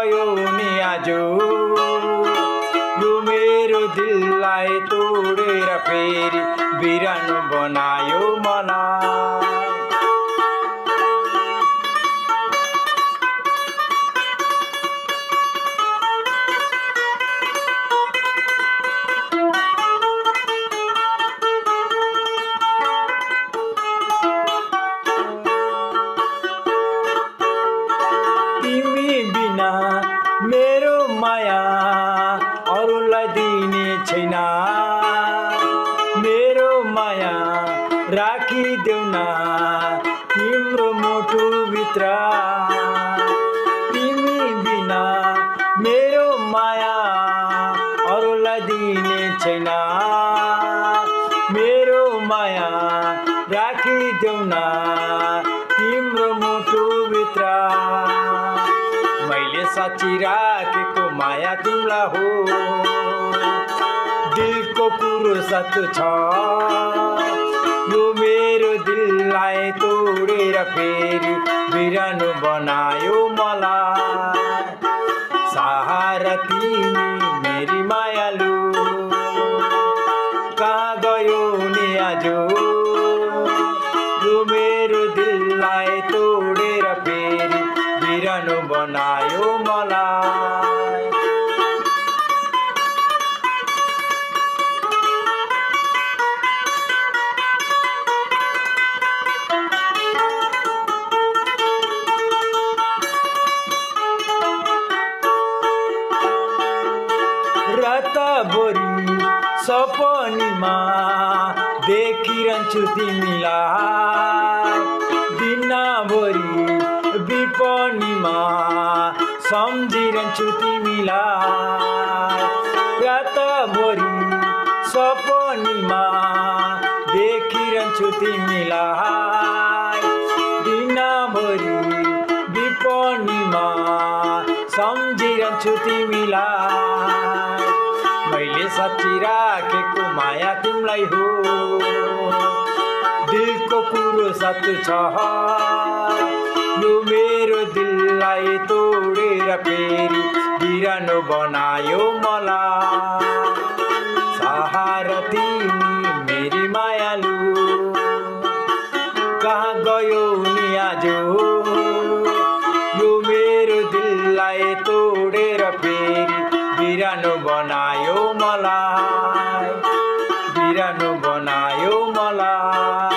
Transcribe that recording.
गयो नि आज यो मेरो दिललाई तोडेर फेरि बिरानो बनायो मलाई। मेरो माया अरूलाई दिने छैन, मेरो माया राखिदेऊ न तिम्रो मुटुभित्र। तिमी बिना मेरो माया अरूलाई दिने छैन, मेरो माया राखिदेऊ न तिम्रो मुटुभित्र। मैले साँच्ची राखेको माया तिमीलाई हो, दिलको कुरो सत्य छ। यो मेरो दिललाई तोडेर फेरि बिरानो बनायो मलाई। सहारा तिमी मेरी मायालु, कहाँ गयो नि आज यो मेरो दिललाई तोडेर फेरि बिरानो बनायो मलाई। रातभरि सपनीमा देखिरहन्छु तिमीलाई, दिनभरि विपनीमा सम्झिरहन्छु तिमीलाई। रातभरि सपनीमा देखिरहन्छु तिमीलाई, दिनभरि विपनीमा सम्झिरहन्छु तिमीलाई। मैले साँच्ची राखेको माया तिमीलाई हो, दिलको कुरो सत्य छ। यो मेरो दिललाई तोडेर फेरि बिरानो बनायो मलाई। सहारा तिमी मेरी मायालु, कहाँ गयो नि आज यो मेरो दिललाई तोडेर फेरि बिरानो बनायो मलाई, बिरानो बनायो मलाई।